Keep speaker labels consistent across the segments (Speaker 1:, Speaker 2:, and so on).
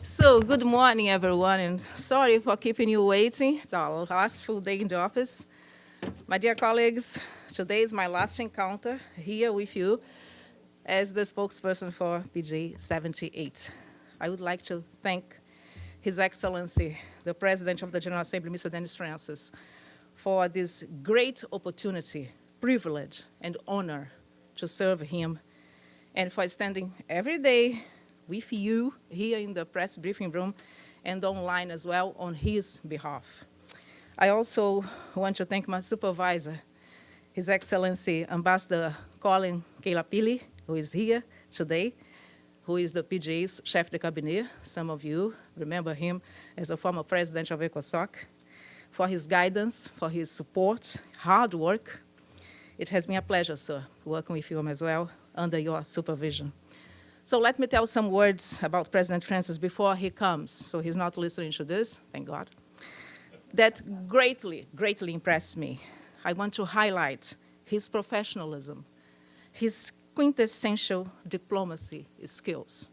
Speaker 1: So, good morning, everyone, and sorry for keeping you waiting. It's our last full day in the office. My dear colleagues, today is my last encounter here with you as the spokesperson for PJ 78. I would like to thank His Excellency, the President of the General Assembly, Mr. Dennis Francis, for this great opportunity, privilege, and honor to serve him, and for standing every day with you here in the press briefing room and online as well on his behalf. I also want to thank my supervisor, His Excellency Ambassador Colin Keilapili, who is here today, who is the PJ's chef de cabinet. Some of you remember him as a former president of ECOSOC, for his guidance, for his support, hard work. It has been a pleasure, sir, working with you as well under your supervision. So let me tell some words about President Francis before he comes, so he's not listening to this, thank God. That greatly, greatly impressed me. I want to highlight his professionalism, his quintessential diplomacy skills,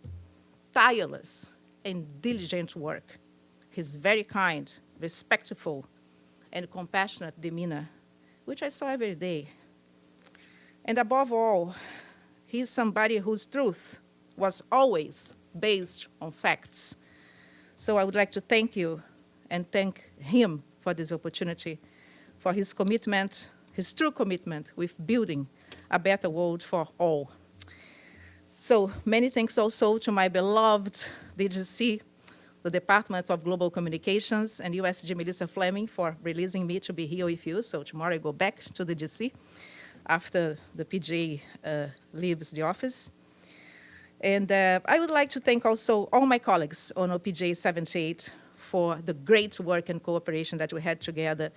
Speaker 1: tireless and diligent work, his very kind, respectful, and compassionate demeanor, which I saw every day. And above all, he's somebody whose truth was always based on facts. So I would like to thank you and thank him for this opportunity, for his commitment, his true commitment with building a better world for all. So many thanks also to my beloved DGC, the Department of Global Communications, and USG Melissa Fleming for releasing me to be here with you. So tomorrow I go back to the DGC after the PJ leaves the office. And I would like to thank also all my colleagues on OPJ 78 for the great work and cooperation that we had together.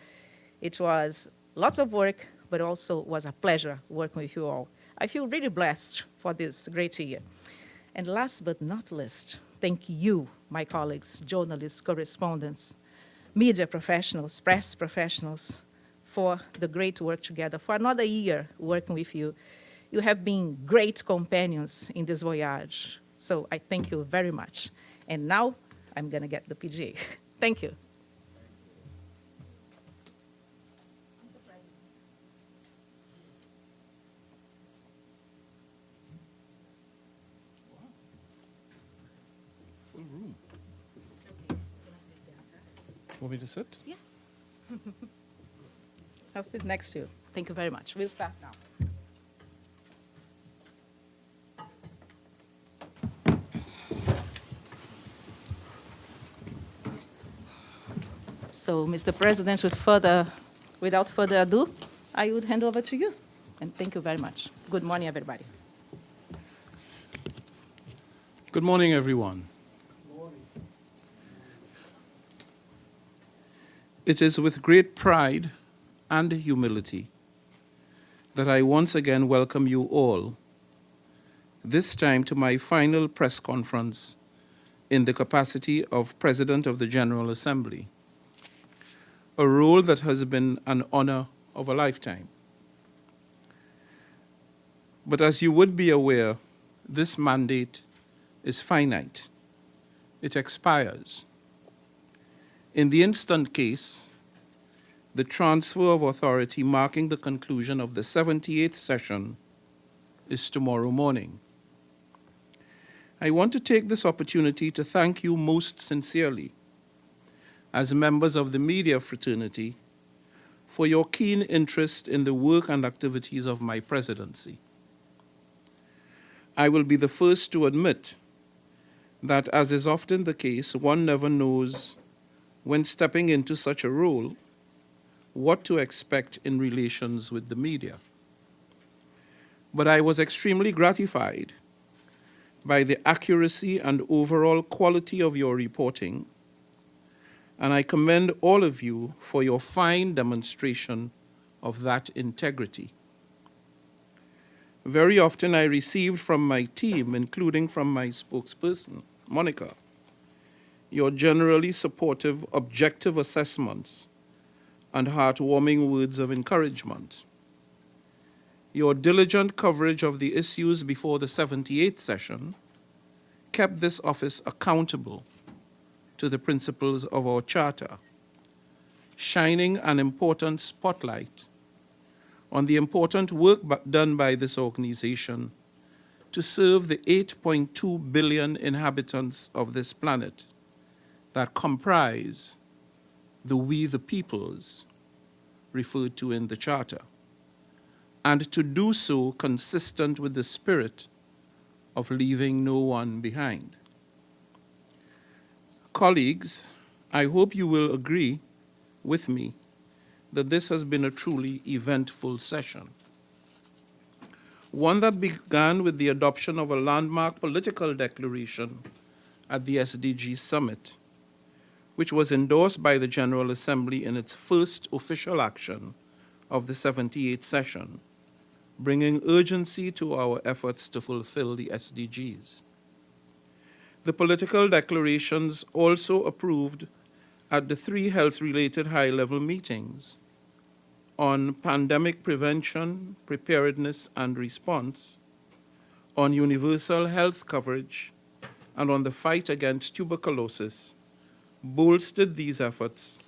Speaker 1: It was lots of work, but also was a pleasure working with you all. I feel really blessed for this great year. And last but not least, thank you, my colleagues, journalists, correspondents, media professionals, press professionals, for the great work together, for another year working with you. You have been great companions in this voyage. So I thank you very much. And now I'm going to get the PGA. Thank you.
Speaker 2: Full room. Want me to sit?
Speaker 1: Yeah. I'll sit next to you. Thank you very much. We'll start now. So, Mr. President, without further ado, I would hand over to you. And thank you very much. Good morning, everybody.
Speaker 2: Good morning, everyone. It is with great pride and humility that I once again welcome you all, this time to my final press conference in the capacity of President of the General Assembly, a role that has been an honor of a lifetime. But as you would be aware, this mandate is finite. It expires. In the instant case, the transfer of authority marking the conclusion of the 78th session is tomorrow morning. I want to take this opportunity to thank you most sincerely, as members of the media fraternity, for your keen interest in the work and activities of my presidency. I will be the first to admit that, as is often the case, one never knows, when stepping into such a role, what to expect in relations with the media. But I was extremely gratified by the accuracy and overall quality of your reporting, and I commend all of you for your fine demonstration of that integrity. Very often I received from my team, including from my spokesperson, Monica, your generally supportive, objective assessments and heartwarming words of encouragement. Your diligent coverage of the issues before the 78th session kept this office accountable to the principles of our Charter, shining an important spotlight on the important work done by this organization to serve the 8.2 billion inhabitants of this planet that comprise the we the peoples referred to in the Charter, and to do so consistent with the spirit of leaving no one behind. Colleagues, I hope you will agree with me that this has been a truly eventful session, one that began with the adoption of a landmark political declaration at the SDGs summit, which was endorsed by the General Assembly in its first official action of the 78th session, bringing urgency to our efforts to fulfill the SDGs. The political declarations also approved at the 3 health-related high-level meetings on pandemic prevention, preparedness, and response, on universal health coverage, and on the fight against tuberculosis, bolstered these efforts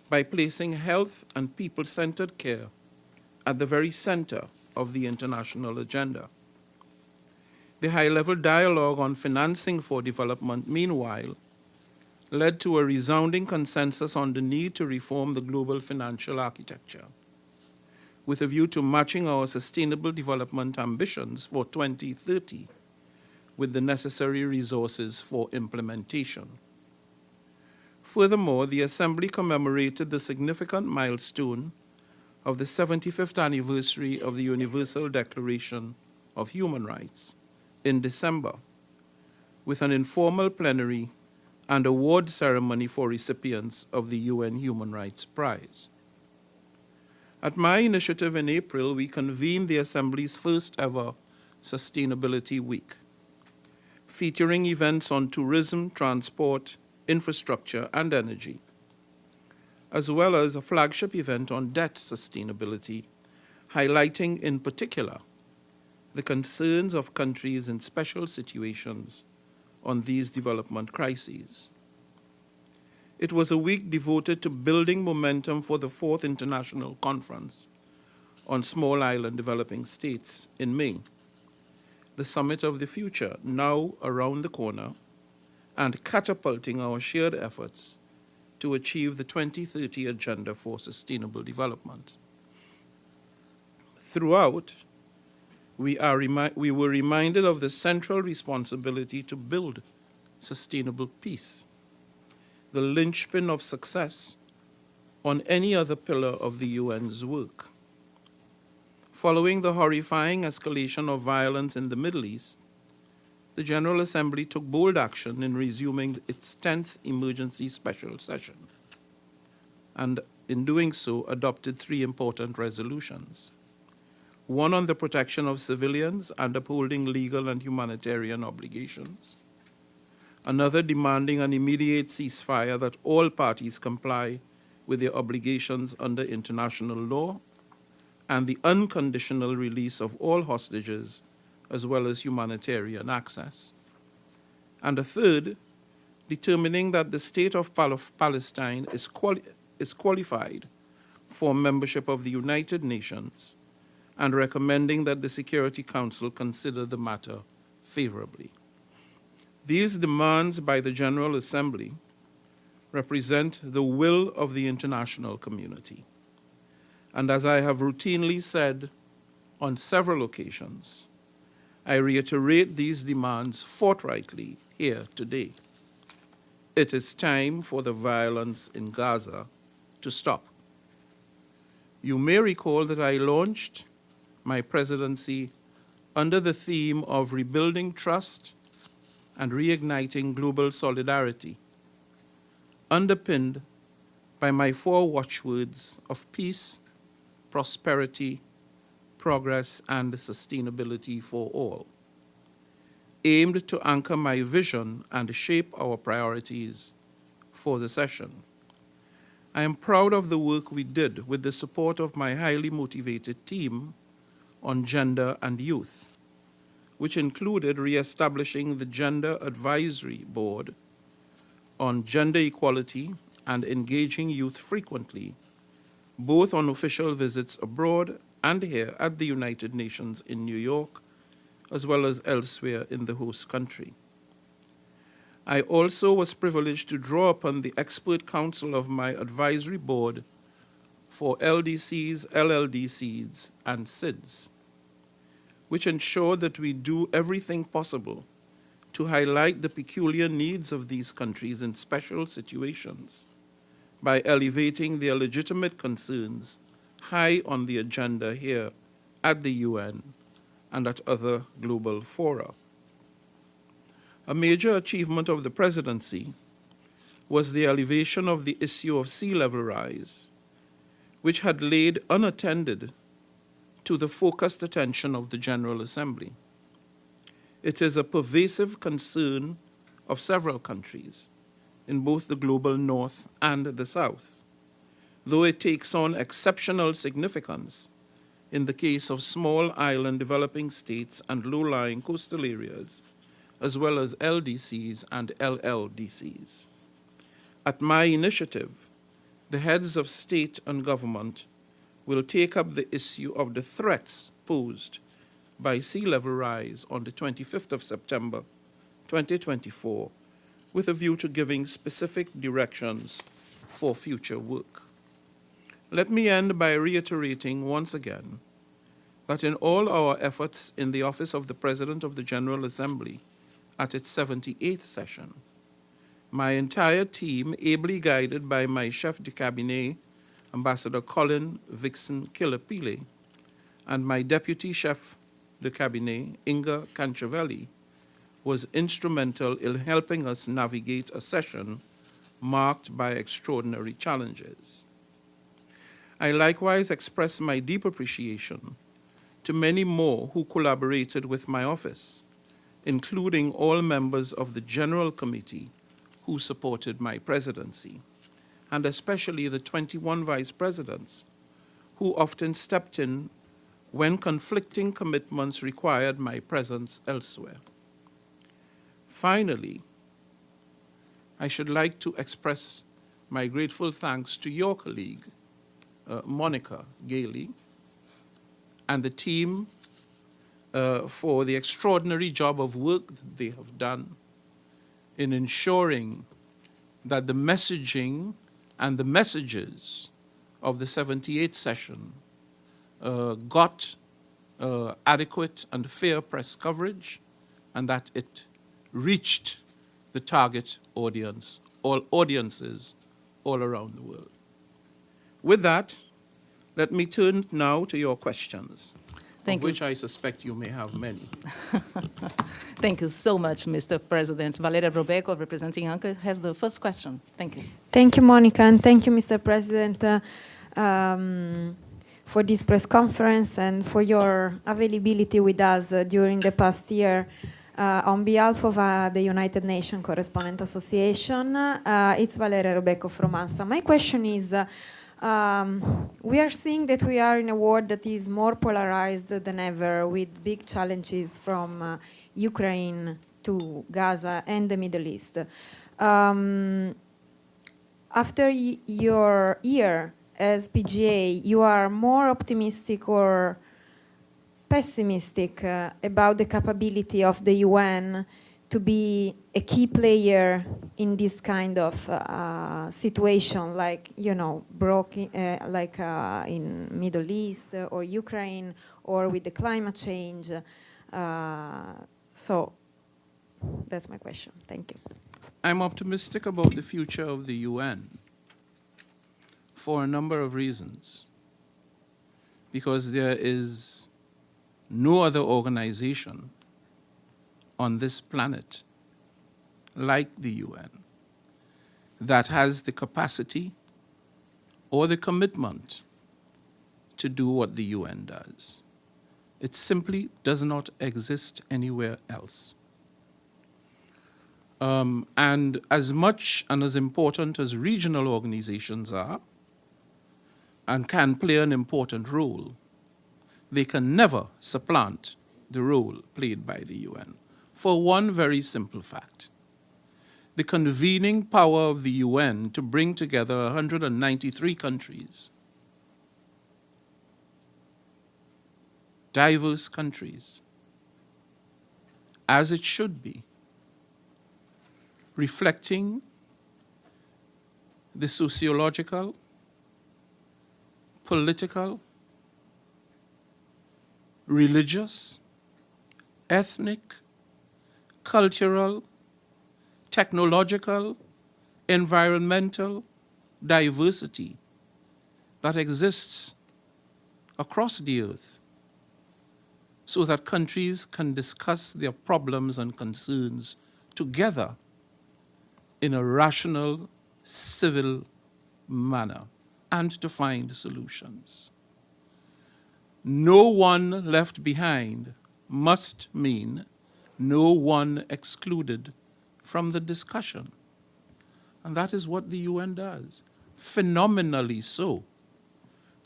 Speaker 2: by placing health and people-centered care at the very center of the international agenda. The high-level dialogue on financing for development, meanwhile, led to a resounding consensus on the need to reform the global financial architecture, with a view to matching our sustainable development ambitions for 2030 with the necessary resources for implementation. Furthermore, the Assembly commemorated the significant milestone of the 75th anniversary of the Universal Declaration of Human Rights in December, with an informal plenary and award ceremony for recipients of the UN Human Rights Prize. At my initiative in April, we convened the Assembly's first ever Sustainability Week, featuring events on tourism, transport, infrastructure, and energy, as well as a flagship event on debt sustainability, highlighting in particular the concerns of countries in special situations on these development crises. It was a week devoted to building momentum for the 4th International Conference on Small Island Developing States in May, the Summit of the Future, now around the corner, and catapulting our shared efforts to achieve the 2030 Agenda for Sustainable Development. Throughout, we were reminded of the central responsibility to build sustainable peace, the linchpin of success on any other pillar of the UN's work. Following the horrifying escalation of violence in the Middle East, the General Assembly took bold action in resuming its 10th emergency special session, and in doing so, adopted 3 important resolutions. One on the protection of civilians and upholding legal and humanitarian obligations. Another demanding an immediate ceasefire that all parties comply with their obligations under international law, and the unconditional release of all hostages, as well as humanitarian access. And a third, determining that the state of Palestine is qualified for membership of the United Nations, and recommending that the Security Council consider the matter favorably. These demands by the General Assembly represent the will of the international community. And as I have routinely said on several occasions, I reiterate these demands forthrightly here today. It is time for the violence in Gaza to stop. You may recall that I launched my presidency under the theme of rebuilding trust and reigniting global solidarity, underpinned by my 4 watchwords of peace, prosperity, progress, and sustainability for all, aimed to anchor my vision and shape our priorities for the session. I am proud of the work we did with the support of my highly motivated team on gender and youth, which included re-establishing the Gender Advisory Board on gender equality and engaging youth frequently, both on official visits abroad and here at the United Nations in New York, as well as elsewhere in the host country. I also was privileged to draw upon the expert counsel of my advisory board for LDCs, LLDCs, and SIDS, which ensure that we do everything possible to highlight the peculiar needs of these countries in special situations by elevating their legitimate concerns high on the agenda here at the UN and at other global fora. A major achievement of the presidency was the elevation of the issue of sea level rise, which had laid unattended to the focused attention of the General Assembly. It is a pervasive concern of several countries in both the global north and the south, though it takes on exceptional significance in the case of small island developing states and low-lying coastal areas, as well as LDCs and LLDCs. At my initiative, the heads of state and government will take up the issue of the threats posed by sea level rise on the 25th of September 2024, with a view to giving specific directions for future work. Let me end by reiterating once again that in all our efforts in the office of the President of the General Assembly at its 78th session, my entire team, ably guided by my chef de cabinet, Ambassador Colin Vixen Kilapile, and my deputy chef de cabinet, Inga Canchavelli, was instrumental in helping us navigate a session marked by extraordinary challenges. I likewise express my deep appreciation to many more who collaborated with my office, including all members of the General Committee who supported my presidency, and especially the 21 vice presidents who often stepped in when conflicting commitments required my presence elsewhere. Finally, I should like to express my grateful thanks to your colleague, Monica Gailey, and the team for the extraordinary job of work that they have done in ensuring that the messaging and the messages of the 78th session got adequate and fair press coverage, and that it reached the target audience, all audiences all around the world. With that, let me turn now to your questions, of which I suspect you may have many.
Speaker 1: Thank you so much, Mr. President. Valeria Brobeco, representing UNGA, has the first question. Thank you.
Speaker 3: Thank you, Monica, and thank you, Mr. President, for this press conference and for your availability with us during the past year. On behalf of the United Nations Correspondent Association, it's Valeria Robeco from ANSA. My question is, we are seeing that we are in a world that is more polarized than ever, with big challenges from Ukraine to Gaza and the Middle East. After your year as PGA, you are more optimistic or pessimistic about the capability of the UN to be a key player in this kind of situation, like, you know, in Middle East or Ukraine, or with the climate change. So that's my question. Thank you.
Speaker 2: I'm optimistic about the future of the UN for a number of reasons. Because there is no other organization on this planet like the UN that has the capacity or the commitment to do what the UN does. It simply does not exist anywhere else. And as much and as important as regional organizations are and can play an important role, they can never supplant the role played by the UN, for one very simple fact. the convening power of the UN to bring together 193 countries, diverse countries, as it should be, reflecting the sociological, political, religious, ethnic, cultural, technological, environmental diversity that exists across the earth, so that countries can discuss their problems and concerns together in a rational, civil manner, and to find solutions. No one left behind must mean no one excluded from the discussion. And that is what the UN does, phenomenally so.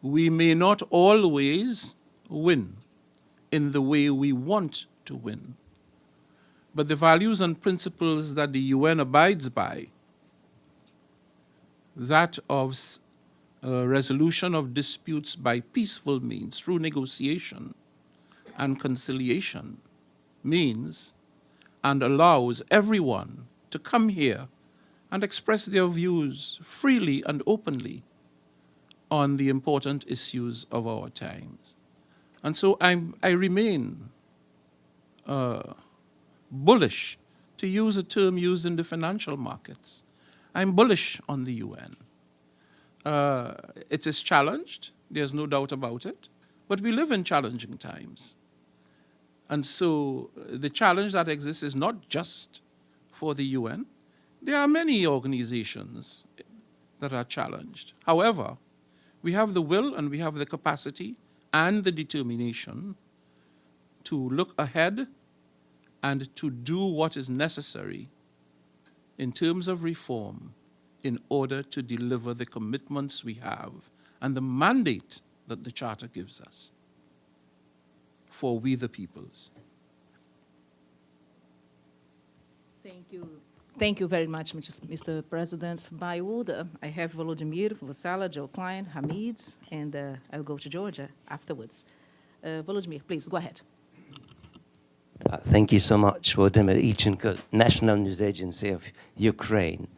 Speaker 2: We may not always win in the way we want to win, but the values and principles that the UN abides by, that of resolution of disputes by peaceful means through negotiation and conciliation, means and allows everyone to come here and express their views freely and openly on the important issues of our times. And so I remain bullish, to use a term used in the financial markets. I'm bullish on the UN. It is challenged, there's no doubt about it, but we live in challenging times. And so the challenge that exists is not just for the UN. There are many organizations that are challenged. However, we have the will and we have the capacity and the determination to look ahead and to do what is necessary in terms of reform in order to deliver the commitments we have and the mandate that the Charter gives us for we the peoples.
Speaker 1: Thank you. Thank you very much, Mr. President. By order, I have Volodymyr, Vasala, Joe Klein, Hamid, and I'll go to Georgia afterwards. Volodymyr, please, go ahead.
Speaker 4: Thank you so much, Volodymyr Ichenko, National News Agency of Ukraine.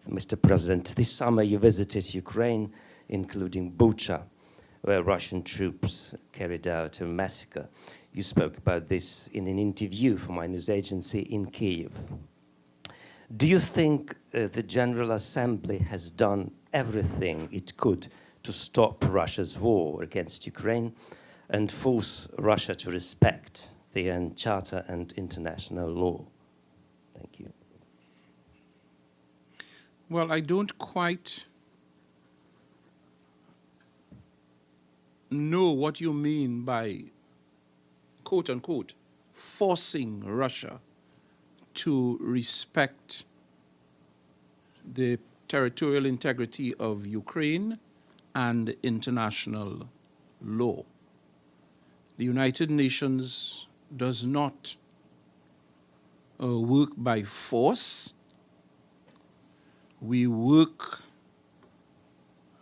Speaker 4: Mr. President, this summer you visited Ukraine, including Bucha, where Russian troops carried out a massacre. You spoke about this in an interview for my news agency in Kyiv. Do you think the General Assembly has done everything it could to stop Russia's war against Ukraine and force Russia to respect the UN Charter and international law? Thank you.
Speaker 2: Well, I don't quite know what you mean by, quote unquote, forcing Russia to respect the territorial integrity of Ukraine and international law. The United Nations does not work by force. We work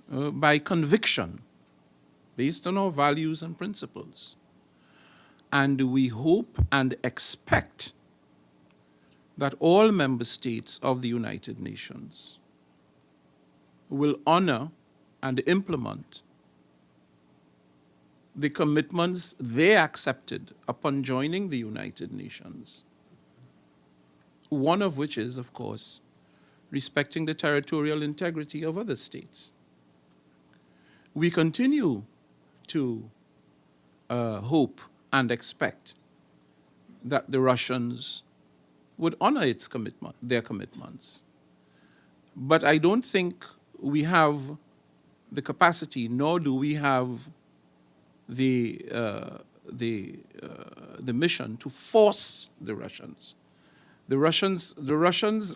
Speaker 2: by conviction, based on our values and principles. And we hope and expect that all member states of the United Nations will honor and implement the commitments they accepted upon joining the United Nations, one of which is, of course, respecting the territorial integrity of other states. We continue to hope and expect that the Russians would honor their commitments. But I don't think we have the capacity, nor do we have the mission to force the Russians. The Russians,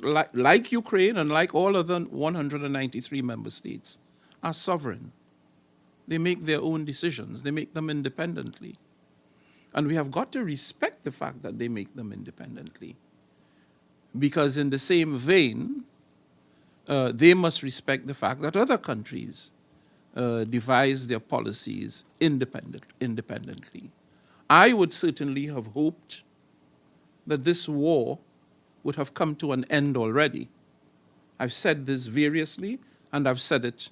Speaker 2: like Ukraine and like all other 193 member states, are sovereign. They make their own decisions. They make them independently. And we have got to respect the fact that they make them independently. because in the same vein, they must respect the fact that other countries devise their policies independently. I would certainly have hoped that this war would have come to an end already. I've said this variously, and I've said it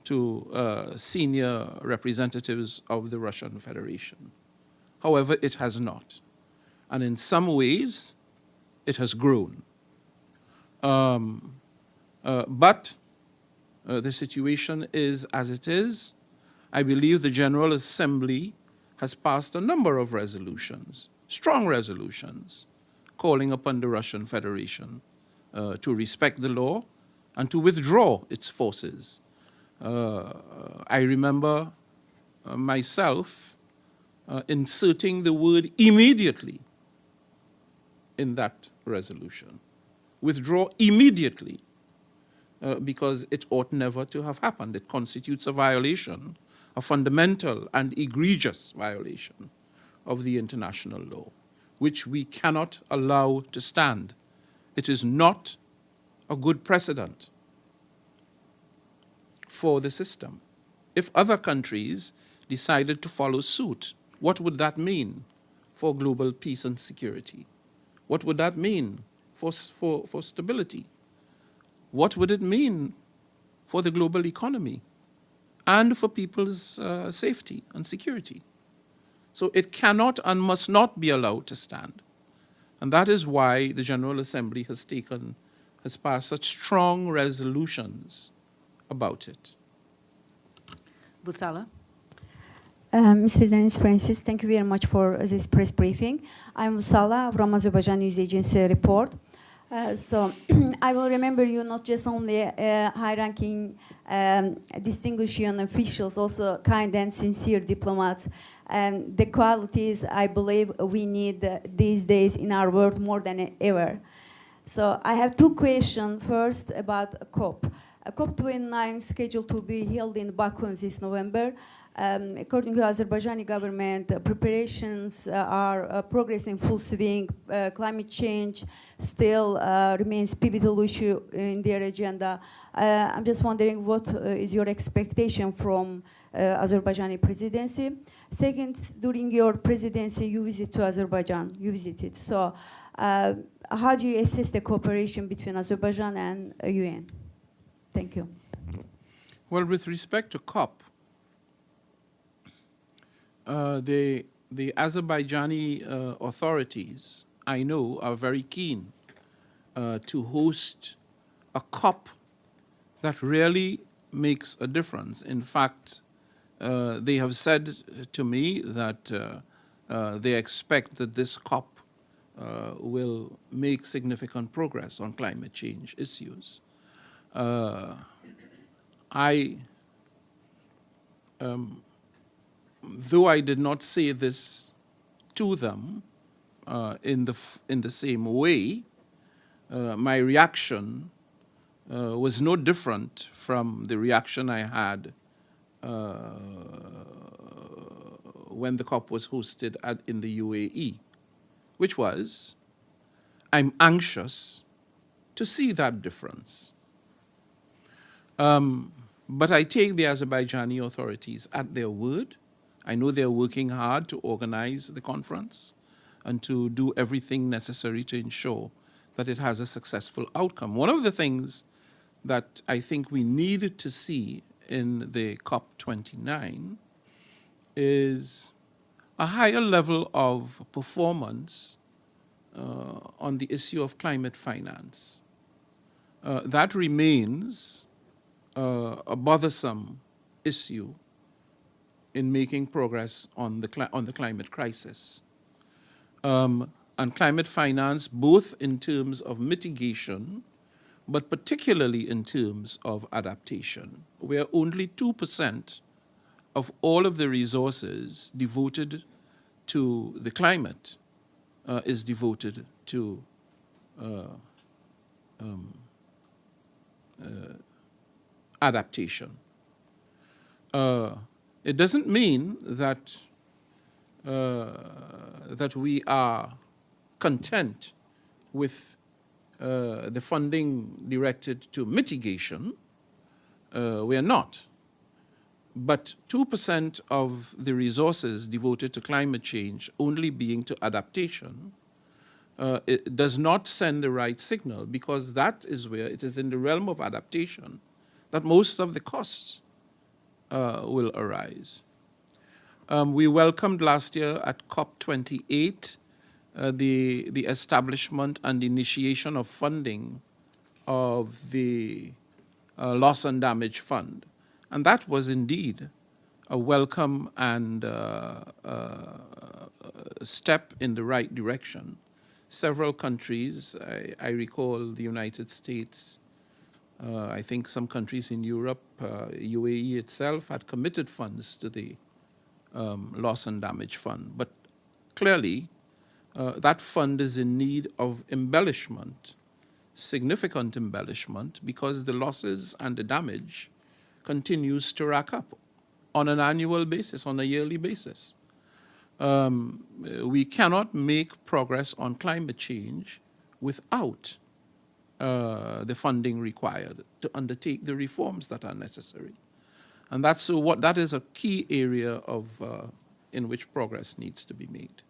Speaker 2: to senior representatives of the Russian Federation. However, it has not. And in some ways, it has grown. But the situation is as it is. I believe the General Assembly has passed a number of resolutions, strong resolutions, calling upon the Russian Federation to respect the law and to withdraw its forces. I remember myself inserting the word immediately in that resolution. Withdraw immediately, because it ought never to have happened. It constitutes a violation, a fundamental and egregious violation of the international law, which we cannot allow to stand. It is not a good precedent for the system. If other countries decided to follow suit, what would that mean for global peace and security? What would that mean for stability? What would it mean for the global economy and for people's safety and security? So it cannot and must not be allowed to stand. And that is why the General Assembly has passed such strong resolutions about it.
Speaker 1: Busala?
Speaker 5: Mr. Dennis Francis, thank you very much for this press briefing. I'm Busala from Azerbaijan News Agency report. So I will remember you not just only high-ranking, distinguished UN officials, also kind and sincere diplomats, and the qualities I believe we need these days in our world more than ever. So I have two questions. First about COP. COP29 scheduled to be held in Baku this November. According to Azerbaijani government, preparations are progressing full swing. Climate change still remains pivotal issue in their agenda. I'm just wondering what is your expectation from Azerbaijani presidency? Second, during your presidency, you visited Azerbaijan. So how do you assess the cooperation between Azerbaijan and UN? Thank you.
Speaker 2: Well, with respect to COP, the Azerbaijani authorities, I know, are very keen to host a COP that really makes a difference. In fact, they have said to me that they expect that this COP will make significant progress on climate change issues. Though I did not say this to them in the same way, my reaction was no different from the reaction I had when the COP was hosted in the UAE, which was, I'm anxious to see that difference. But I take the Azerbaijani authorities at their word. I know they're working hard to organize the conference and to do everything necessary to ensure that it has a successful outcome. One of the things that I think we needed to see in the COP29 is a higher level of performance on the issue of climate finance. That remains a bothersome issue in making progress on the climate crisis. And climate finance, both in terms of mitigation, but particularly in terms of adaptation, where only 2% of all of the resources devoted to the climate is devoted to adaptation. It doesn't mean that that we are content with the funding directed to mitigation, we are not. But 2% of the resources devoted to climate change only being to adaptation, it does not send the right signal, because that is where it is in the realm of adaptation that most of the costs will arise. We welcomed last year at COP28 the establishment and initiation of funding of the Loss and Damage Fund. And that was indeed a welcome and step in the right direction. Several countries, I recall the United States, I think some countries in Europe, UAE itself had committed funds to the Loss and Damage Fund. But clearly, that fund is in need of embellishment, significant embellishment, because the losses and the damage continues to rack up on an annual basis, on a yearly basis. We cannot make progress on climate change without the funding required to undertake the reforms that are necessary. And that is a key area of, in which progress needs to be made.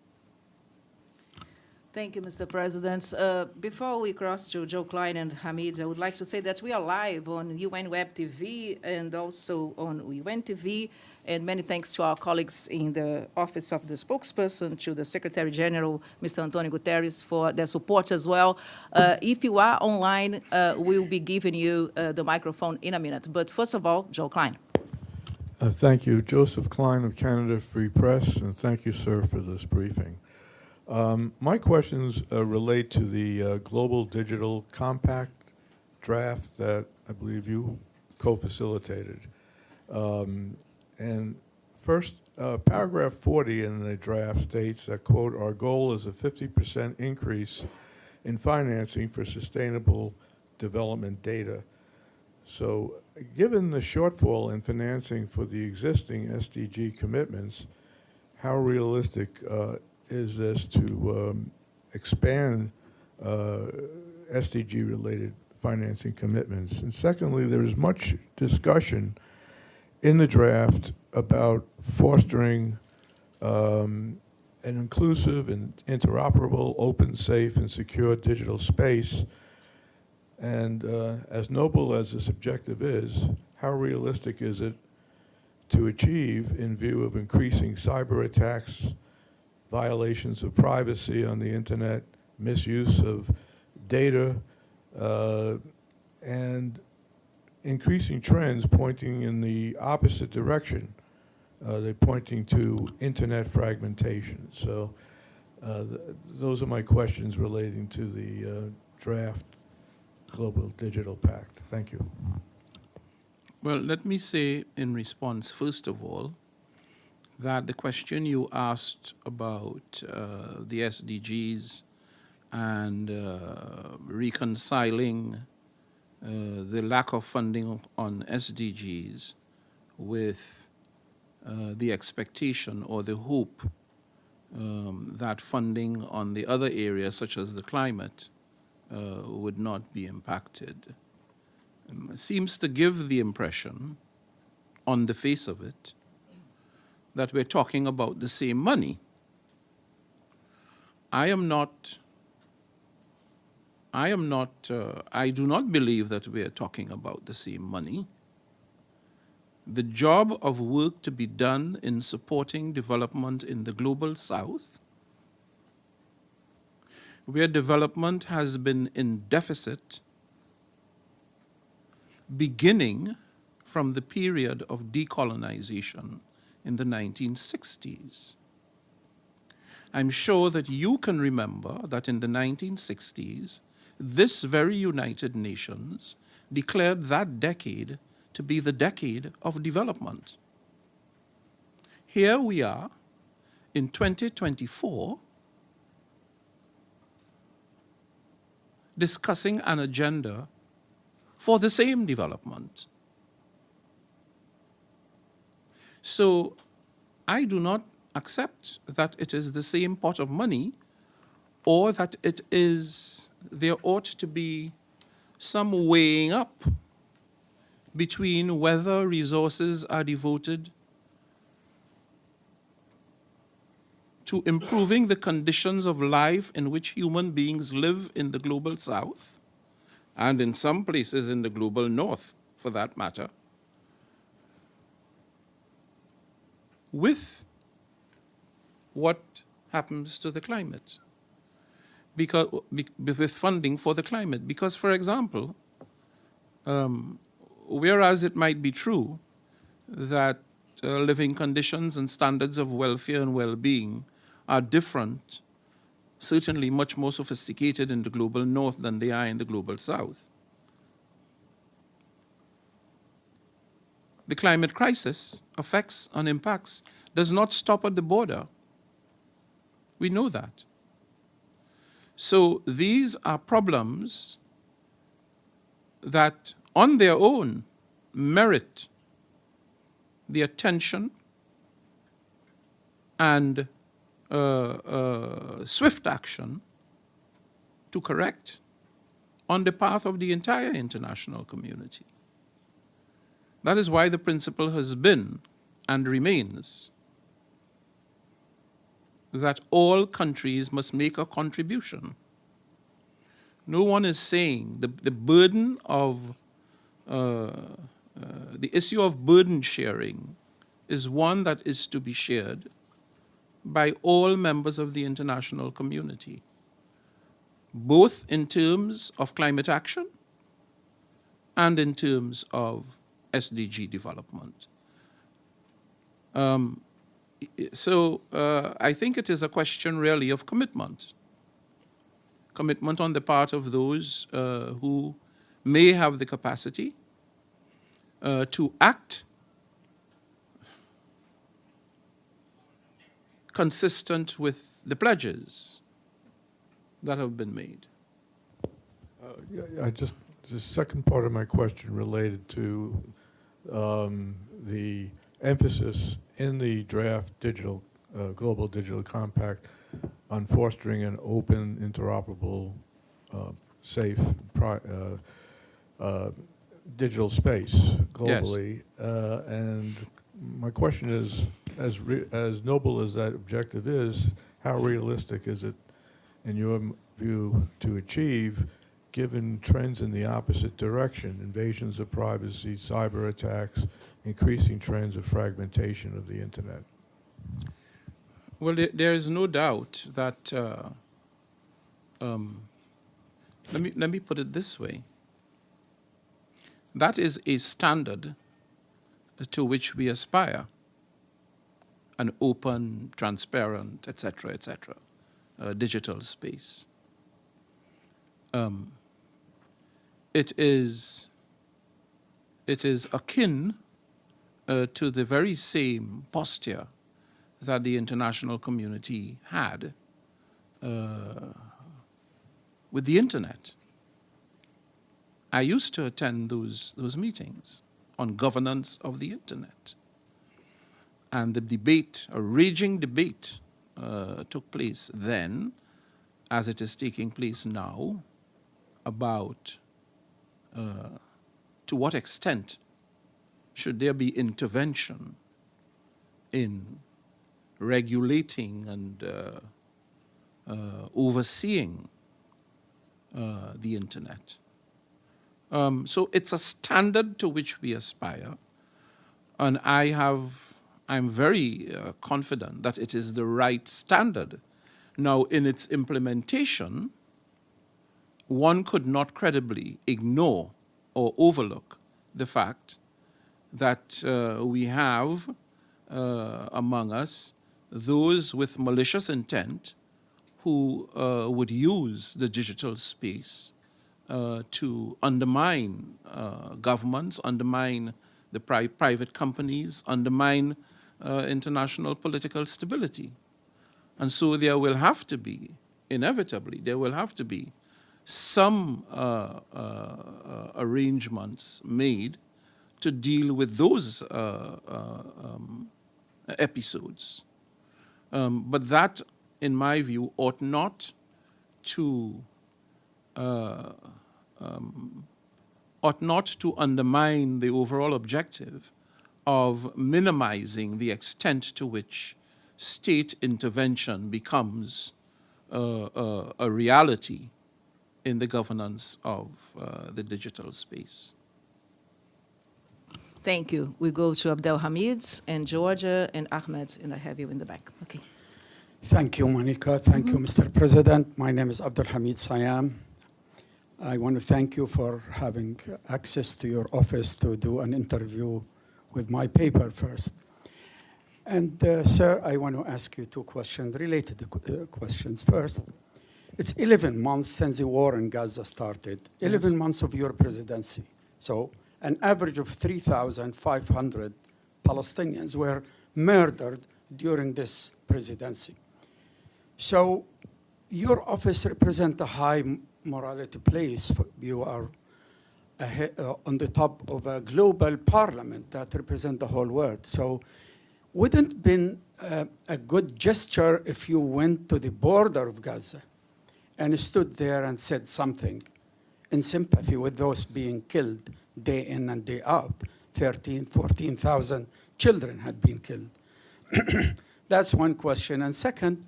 Speaker 1: Thank you, Mr. President. Before we cross to Joe Klein and Hamid, I would like to say that we are live on UN Web TV and also on UN TV. And many thanks to our colleagues in the Office of the Spokesperson, to the Secretary General, Mr. Antonio Guterres, for their support as well. If you are online, we'll be giving you the microphone in a minute. But first of all, Joe Klein.
Speaker 6: Thank you. Joseph Klein of Canada Free Press, and thank you, sir, for this briefing. My questions relate to the Global Digital Compact draft that I believe you co-facilitated. And first, paragraph 40 in the draft states that, quote, our goal is a 50% increase in financing for sustainable development data. So given the shortfall in financing for the existing SDG commitments, how realistic is this to expand SDG-related financing commitments? And secondly, there is much discussion in the draft about fostering an inclusive and interoperable, open, safe, and secure digital space. And as noble as this objective is, how realistic is it to achieve in view of increasing cyber attacks, violations of privacy on the internet, misuse of data, and increasing trends pointing in the opposite direction? They're pointing to internet fragmentation. So those are my questions relating to the draft Global Digital Pact. Thank you.
Speaker 2: Well, let me say in response, first of all, that the question you asked about the SDGs and reconciling the lack of funding on SDGs with the expectation or the hope that funding on the other areas, such as the climate, would not be impacted, seems to give the impression, on the face of it, that we're talking about the same money. I do not believe that we are talking about the same money. The job of work to be done in supporting development in the global south, where development has been in deficit beginning from the period of decolonization in the 1960s. I'm sure that you can remember that in the 1960s, this very United Nations declared that decade to be the decade of development. Here we are in 2024 discussing an agenda for the same development. So I do not accept that it is the same pot of money or that it is there ought to be some weighing up between whether resources are devoted to improving the conditions of life in which human beings live in the global south, and in some places in the global north, for that matter, with what happens to the climate, with funding for the climate. Because, for example, whereas it might be true that living conditions and standards of welfare and well-being are different, certainly much more sophisticated in the global north than they are in the global south, the climate crisis affects and impacts does not stop at the border. We know that. So these are problems that on their own merit the attention and swift action to correct on the part of the entire international community. That is why the principle has been and remains that all countries must make a contribution. No one is saying the burden of, the issue of burden sharing is one that is to be shared by all members of the international community, both in terms of climate action and in terms of SDG development. So I think it is a question really of commitment. Commitment on the part of those who may have the capacity to act consistent with the pledges that have been made.
Speaker 6: The second part of my question related to the emphasis in the draft Global Digital Compact on fostering an open, interoperable, safe digital space globally. Yes. And my question is, as noble as that objective is, how realistic is it, in your view, to achieve, given trends in the opposite direction, invasions of privacy, cyber attacks, increasing trends of fragmentation of the internet?
Speaker 2: Well, there is no doubt that, let me put it this way. That is a standard to which we aspire, an open, transparent, etc., digital space. It is akin to the very same posture that the international community had with the internet. I used to attend those meetings on governance of the internet. And the debate, a raging debate, took place then, as it is taking place now, about to what extent should there be intervention in regulating and overseeing the internet. So it's a standard to which we aspire, and I'm very confident that it is the right standard. Now, in its implementation, one could not credibly ignore or overlook the fact that we have among us those with malicious intent who would use the digital space to undermine governments, undermine the private companies, undermine international political stability. And so there will have to be, inevitably, there will have to be some arrangements made to deal with those episodes. But that, in my view, ought not to ought not to undermine the overall objective of minimizing the extent to which state intervention becomes a reality in the governance of the digital space.
Speaker 1: Thank you. We go to Abdel Hamid and Georgia and Ahmed, and I have you in the back. Okay.
Speaker 7: Thank you, Monica. Thank you, Mr. President. My name is Abdul Hamid Sayam. I want to thank you for having access to your office to do an interview with my paper first. And sir, I want to ask you two questions, related questions. First, it's 11 months since the war in Gaza started, 11 months of your presidency. So an average of 3,500 Palestinians were murdered during this presidency. So your office represents a high morality place. You are on the top of a global parliament that represents the whole world. So wouldn't it been a good gesture if you went to the border of Gaza and stood there and said something in sympathy with those being killed day in and day out? 14,000 children had been killed. That's one question. And second,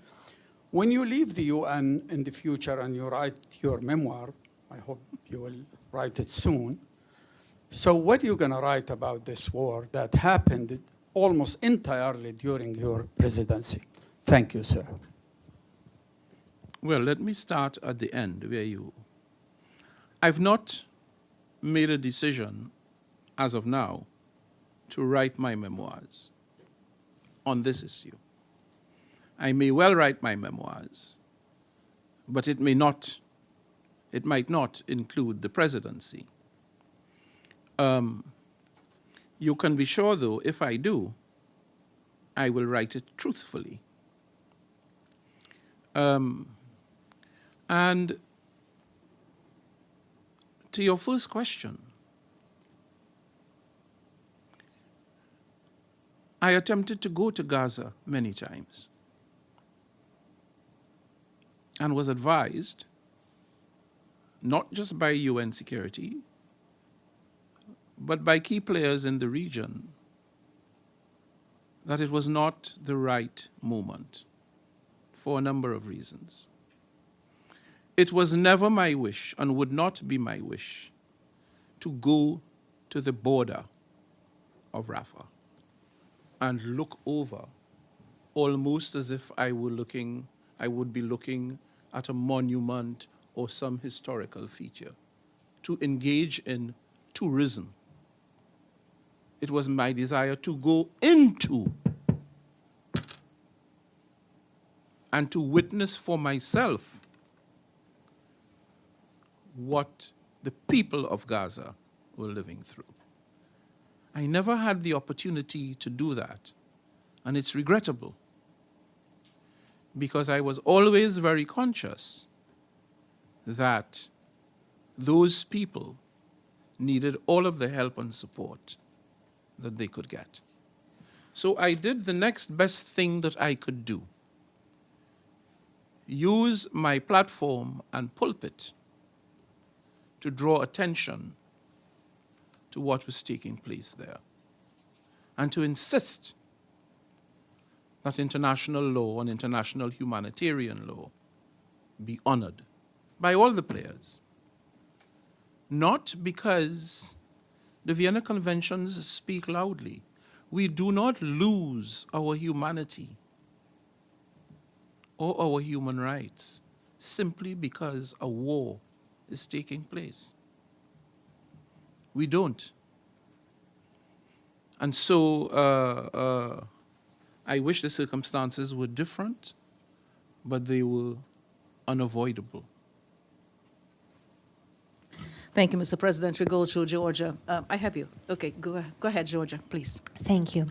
Speaker 7: when you leave the UN in the future and you write your memoir, I hope you will write it soon. So what are you going to write about this war that happened almost entirely during your presidency? Thank you, sir.
Speaker 2: Well, let me start at the end where I've not made a decision as of now to write my memoirs on this issue. I may well write my memoirs, but it might not include the presidency. You can be sure, though, if I do, I will write it truthfully. And to your first question, I attempted to go to Gaza many times and was advised, not just by UN security, but by key players in the region, that it was not the right moment for a number of reasons. It was never my wish and would not be my wish to go to the border of Rafah and look over almost as if I would be looking at a monument or some historical feature, to engage in tourism. It was my desire to go into and to witness for myself what the people of Gaza were living through. I never had the opportunity to do that, and it's regrettable, because I was always very conscious that those people needed all of the help and support that they could get. So I did the next best thing that I could do: use my platform and pulpit to draw attention to what was taking place there, and to insist that international law and international humanitarian law be honored by all the players. Not because the Vienna Conventions speak loudly. We do not lose our humanity or our human rights simply because a war is taking place. We don't. And so I wish the circumstances were different, but they were unavoidable.
Speaker 1: Thank you, Mr. President. We go to Georgia. I have you. Okay, go ahead, Georgia, please.
Speaker 8: Thank you.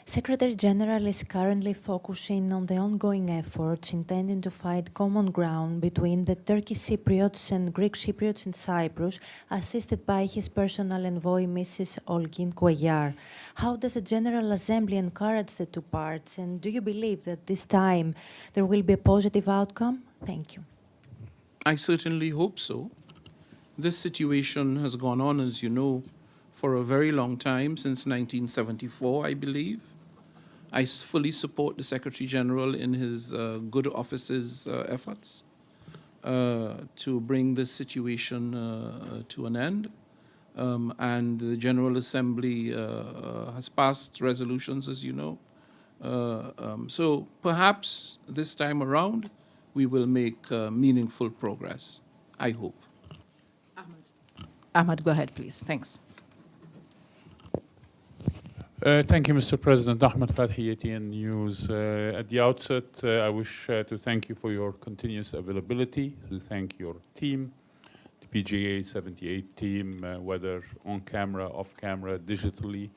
Speaker 8: Secretary General is currently focusing on the ongoing efforts intending to find common ground between the Turkish Cypriots and Greek Cypriots in Cyprus, assisted by his personal envoy, Mrs. Olgin Koyar. How does the General Assembly encourage the two parts, and do you believe that this time there will be a positive outcome? Thank you.
Speaker 2: I certainly hope so. This situation has gone on, as you know, for a very long time, since 1974, I believe. I fully support the Secretary General in his good office's efforts to bring this situation to an end. And the General Assembly has passed resolutions, as you know. So perhaps this time around, we will make meaningful progress, I hope.
Speaker 1: Ahmad, go ahead, please. Thanks.
Speaker 9: Thank you, Mr. President. Ahmed Fathi, ATN News. At the outset, I wish to thank you for your continuous availability, to thank your team, the PGA 78 team, whether on camera, off camera, digitally.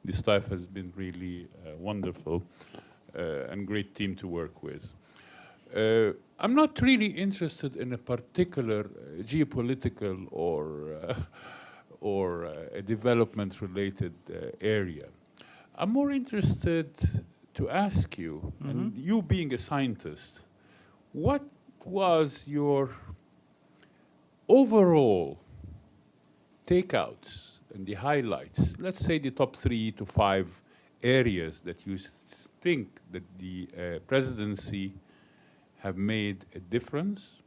Speaker 9: The staff has been really wonderful and great team to work with. I'm not really interested in a particular geopolitical or a development-related area. I'm more interested to ask you, and you being a scientist, what was your overall takeouts and the highlights, let's say the top 3 to 5 areas that you think that the presidency have made a difference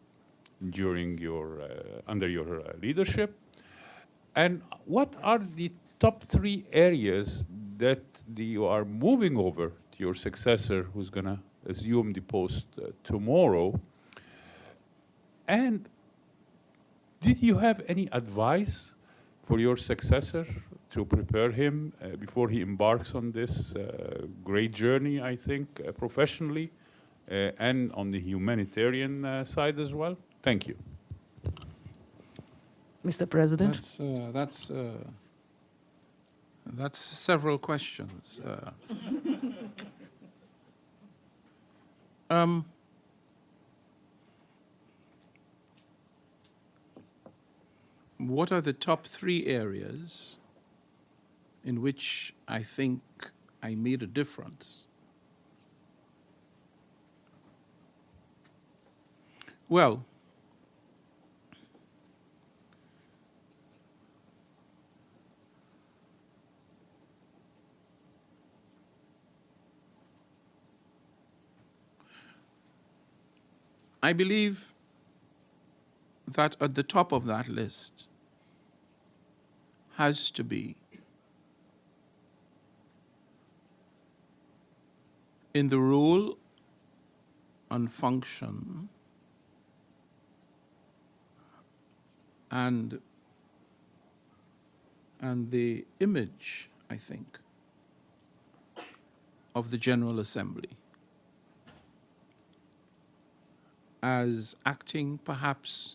Speaker 9: during your, under your leadership? And what are the top 3 areas that you are moving over to your successor, who's going to assume the post tomorrow? And did you have any advice for your successor to prepare him before he embarks on this great journey, I think, professionally and on the humanitarian side as well? Thank you.
Speaker 1: Mr. President.
Speaker 2: That's several questions. What are the top 3 areas in which I think I made a difference? Well, I believe that at the top of that list has to be in the role and function and the image, I think, of the General Assembly as acting perhaps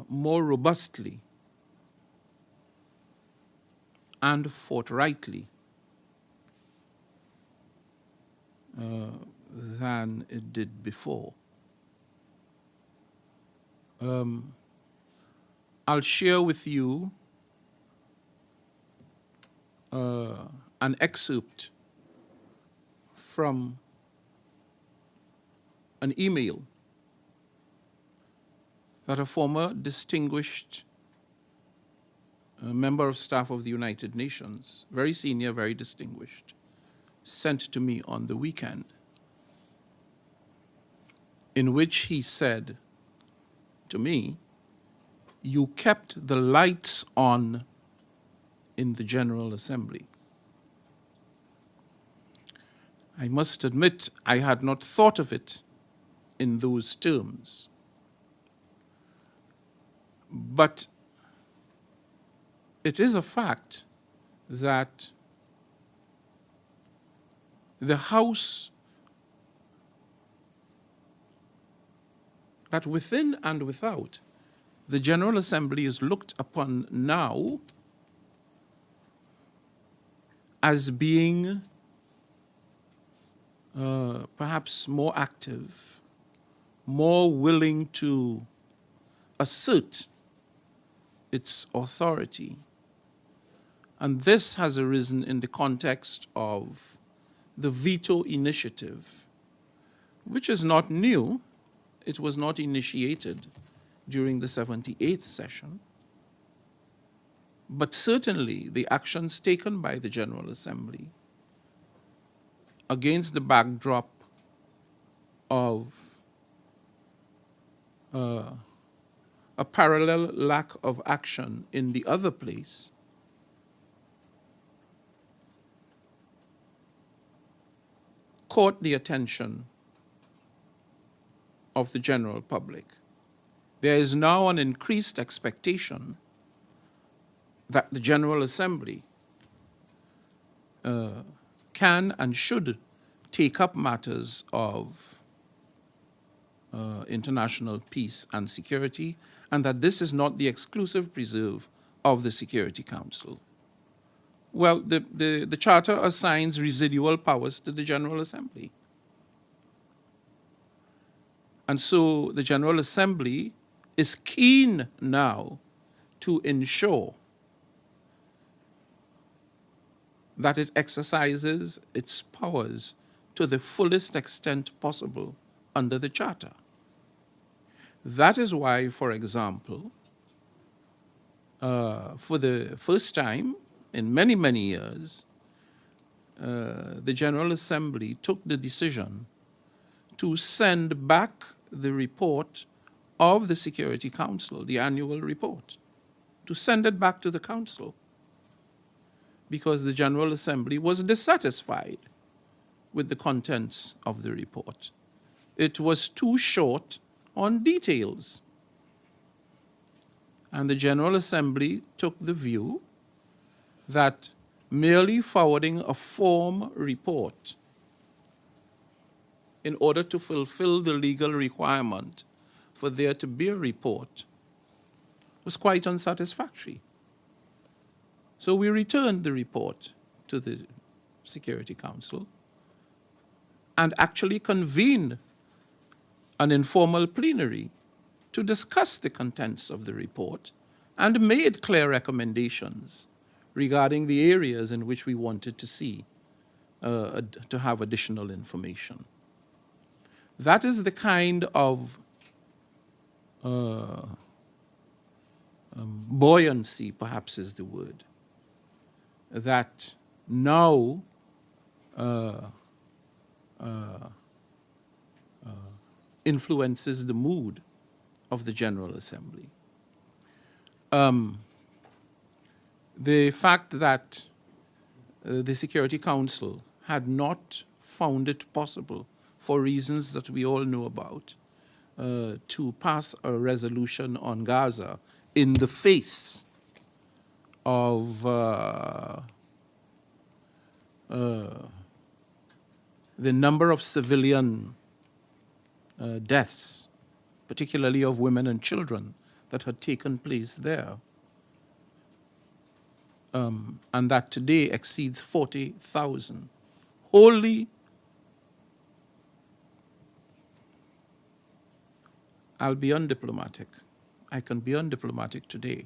Speaker 2: more robustly and forthrightly than it did before. I'll share with you an excerpt from an email that a former distinguished member of staff of the United Nations, very senior, very distinguished, sent to me on the weekend, in which he said to me, "You kept the lights on in the General Assembly." I must admit, I had not thought of it in those terms. But it is a fact that the House, that within and without, the General Assembly is looked upon now as being perhaps more active, more willing to assert its authority. And this has arisen in the context of the veto initiative, which is not new, it was not initiated during the 78th session, but certainly the actions taken by the General Assembly against the backdrop of a parallel lack of action in the other place caught the attention of the general public. There is now an increased expectation that the General Assembly can and should take up matters of international peace and security, and that this is not the exclusive preserve of the Security Council. Well, the Charter assigns residual powers to the General Assembly. And so the General Assembly is keen now to ensure that it exercises its powers to the fullest extent possible under the Charter. That is why, for example, for the first time in many, many years, the General Assembly took the decision to send back the report of the Security Council, the annual report, to send it back to the Council, because the General Assembly was dissatisfied with the contents of the report. It was too short on details. And the General Assembly took the view that merely forwarding a form report in order to fulfill the legal requirement for there to be a report was quite unsatisfactory. So we returned the report to the Security Council and actually convened an informal plenary to discuss the contents of the report and made clear recommendations regarding the areas in which we wanted to see, to have additional information. That is the kind of buoyancy, perhaps is the word, that now influences the mood of the General Assembly. The fact that the Security Council had not found it possible, for reasons that we all know about, to pass a resolution on Gaza in the face of the number of civilian deaths, particularly of women and children, that had taken place there, and that today exceeds 40,000. Wholly, I'll be undiplomatic. I can be undiplomatic today.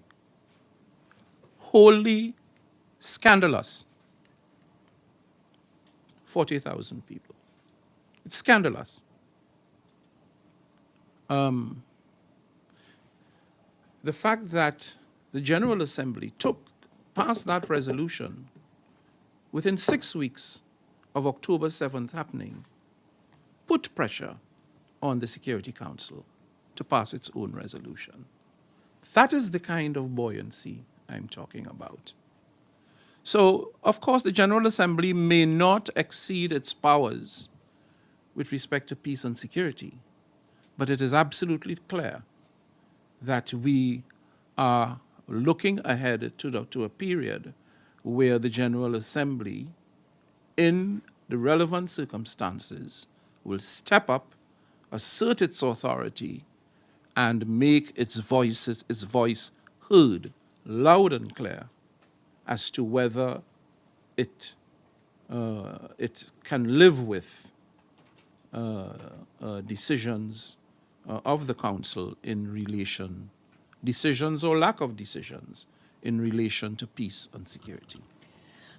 Speaker 2: Wholly scandalous. 40,000 people. It's scandalous. The fact that the General Assembly passed that resolution within 6 weeks of October 7th happening put pressure on the Security Council to pass its own resolution. That is the kind of buoyancy I'm talking about. So, of course, the General Assembly may not exceed its powers with respect to peace and security, but it is absolutely clear that we are looking ahead to a period where the General Assembly, in the relevant circumstances, will step up, assert its authority, and make its voice heard loud and clear as to whether it can live with decisions of the Council in relation, decisions or lack of decisions in relation to peace and security.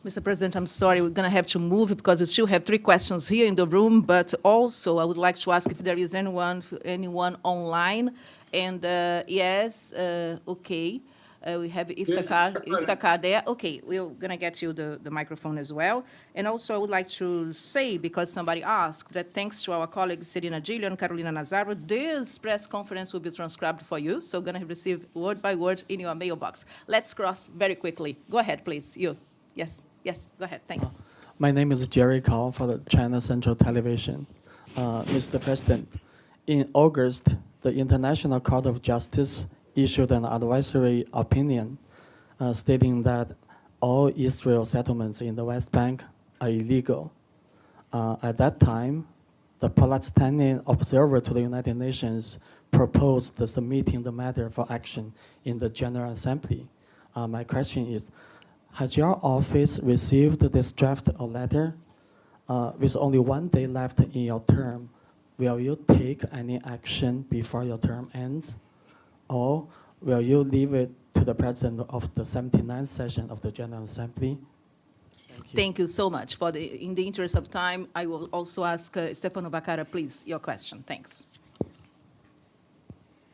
Speaker 1: Mr. President, I'm sorry, we're going to have to move because we still have 3 questions here in the room, but also I would like to ask if there is anyone online. And yes, okay, we have Iftikhar there. Okay, we're going to get you the microphone as well. And also I would like to say, because somebody asked, that thanks to our colleagues Serena Gillian and Carolina Nazaro, this press conference will be transcribed for you, so going to receive word by word in your mailbox. Let's cross very quickly. Go ahead, please, you. Yes, go ahead, thanks.
Speaker 10: My name is Jerry Kao for the China Central Television. Mr. President, in August, the International Court of Justice issued an advisory opinion stating that all Israel settlements in the West Bank are illegal. At that time, the Palestinian observer to the United Nations proposed submitting the matter for action in the General Assembly. My question is, has your office received this draft letter? With only 1 day left in your term, will you take any action before your term ends? Or will you leave it to the President of the 79th session of the General Assembly?
Speaker 1: Thank you so much. In the interest of time, I will also ask Stefano Baccara, please, your question. Thanks.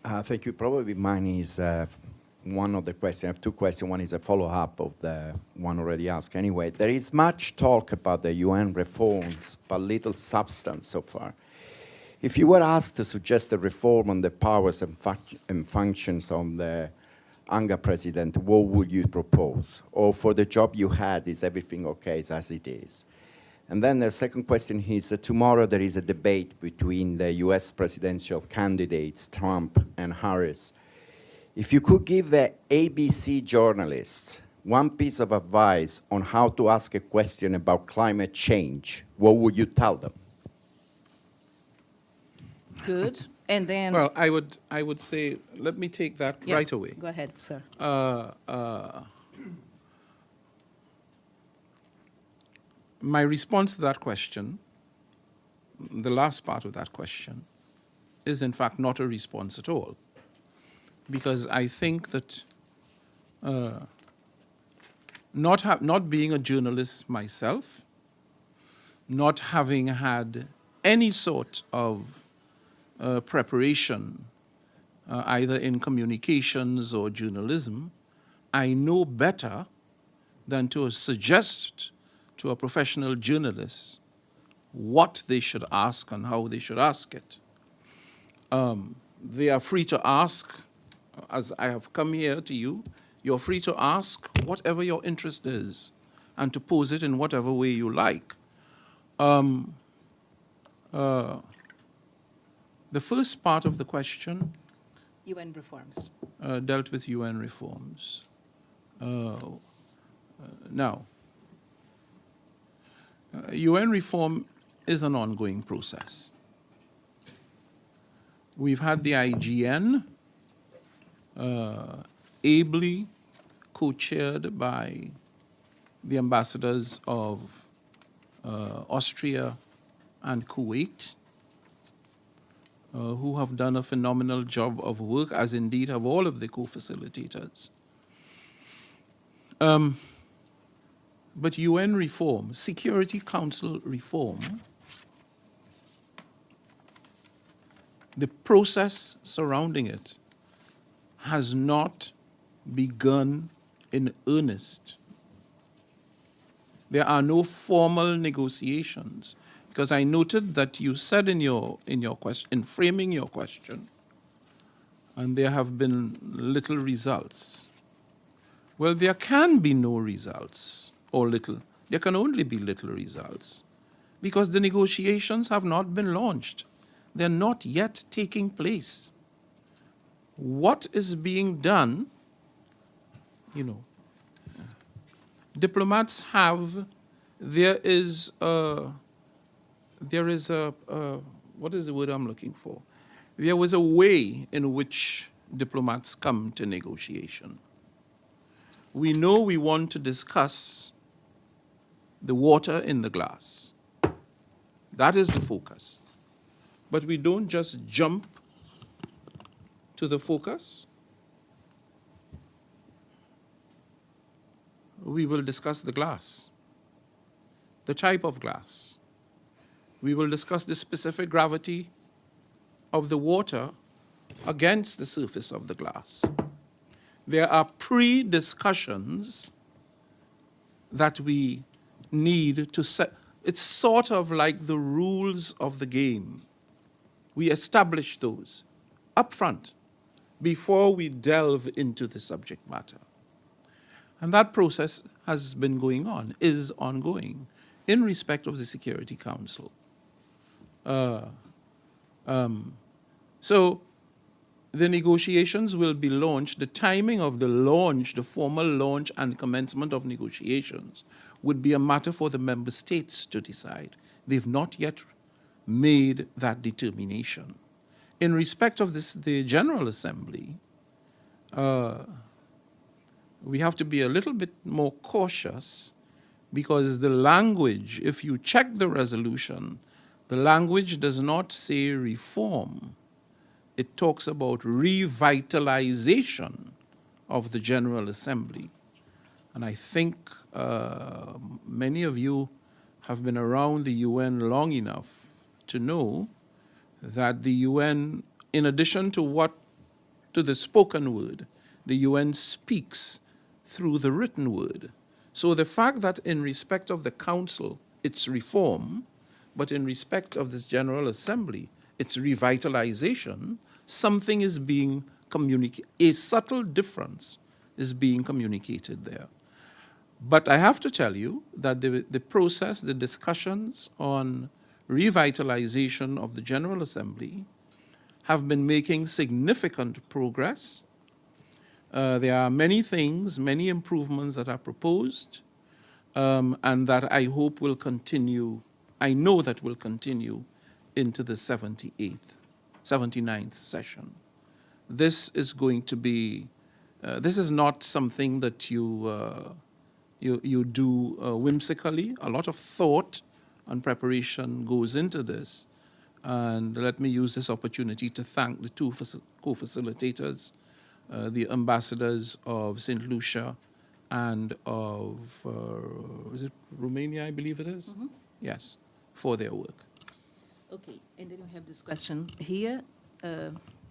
Speaker 11: Thank you. Probably mine is one of the questions. I have 2 questions. One is a follow-up of the one already asked. Anyway, there is much talk about the UN reforms, but little substance so far. If you were asked to suggest a reform on the powers and functions of the UNGA president, what would you propose? Or for the job you had, is everything okay as it is? And then the second question is, tomorrow there is a debate between the US presidential candidates, Trump and Harris. If you could give the ABC journalists one piece of advice on how to ask a question about climate change, what would you tell them?
Speaker 1: Good. And then...
Speaker 2: Well, I would say, let me take that right away.
Speaker 1: Go ahead, sir.
Speaker 2: My response to that question, the last part of that question, is in fact not a response at all. Because I think that not being a journalist myself, not having had any sort of preparation, either in communications or journalism, I know better than to suggest to a professional journalist what they should ask and how they should ask it. They are free to ask, as I have come here to you, you're free to ask whatever your interest is and to pose it in whatever way you like. The first part of the question
Speaker 1: UN reforms.
Speaker 2: Dealt with UN reforms. Now, UN reform is an ongoing process. We've had the IGN, ably co-chaired by the ambassadors of Austria and Kuwait, who have done a phenomenal job of work, as indeed have all of the co-facilitators. But UN reform, Security Council reform, the process surrounding it has not begun in earnest. There are no formal negotiations, because I noted that you said in framing your question, and there have been little results. Well, there can be no results, or little. There can only be little results, because the negotiations have not been launched. They're not yet taking place. What is being done, diplomats have, there is a, what is the word I'm looking for? There was a way in which diplomats come to negotiation. We know we want to discuss the water in the glass. That is the focus. But we don't just jump to the focus. We will discuss the glass. the type of glass. We will discuss the specific gravity of the water against the surface of the glass. There are pre-discussions that we need to set. It's sort of like the rules of the game. We establish those up front before we delve into the subject matter. And that process has been going on, is ongoing, in respect of the Security Council. So the negotiations will be launched. The timing of the launch, the formal launch and commencement of negotiations, would be a matter for the member states to decide. They've not yet made that determination. In respect of this, the General Assembly, we have to be a little bit more cautious, because the language, if you check the resolution, the language does not say reform. It talks about revitalization of the General Assembly. And I think many of you have been around the UN long enough to know that the UN, in addition to the spoken word, the UN speaks through the written word. So the fact that in respect of the Council, it's reform, but in respect of this General Assembly, it's revitalization, something is being communicated, a subtle difference is being communicated there. But I have to tell you that the process, the discussions on revitalization of the General Assembly have been making significant progress. There are many things, many improvements that are proposed, and that I hope will continue, I know that will continue into the 79th session. This is going to be, this is not something that you do whimsically. A lot of thought and preparation goes into this. And let me use this opportunity to thank the two co-facilitators, the ambassadors of St. Lucia and of, is it Romania, I believe it is? Mm-hmm. Yes, for their work.
Speaker 1: Okay, and then we have this question here.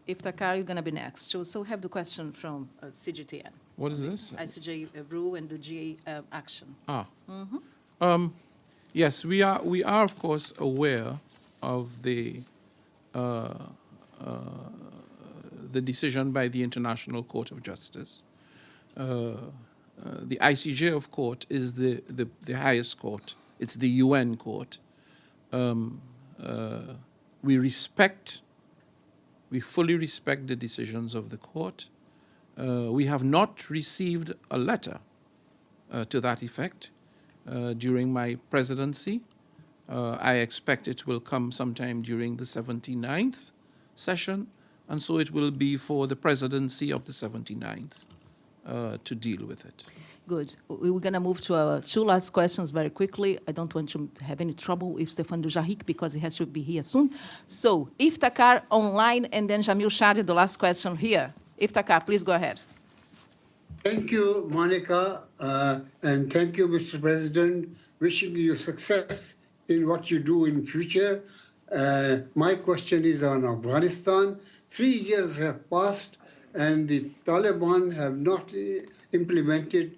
Speaker 1: If Takar, you're going to be next. So we have the question from CGTN.
Speaker 2: What is this?
Speaker 1: ICJ Brew and the GA Action.
Speaker 2: Yes, we are of course aware of the decision by the International Court of Justice. The ICJ, of course, is the highest court. It's the UN court. We fully respect the decisions of the court. We have not received a letter to that effect during my presidency. I expect it will come sometime during the 79th session, and so it will be for the presidency of the 79th to deal with it.
Speaker 1: Good. We're going to move to our two last questions very quickly. I don't want to have any trouble with Stefan Dujarric because he has to be here soon. So, Iftikhar online, and then Jamil Shadi, the last question here. Iftikhar, please go ahead.
Speaker 12: Thank you, Monica, and thank you, Mr. President. Wishing you success in what you do in future. My question is on Afghanistan. 3 years have passed, and the Taliban have not implemented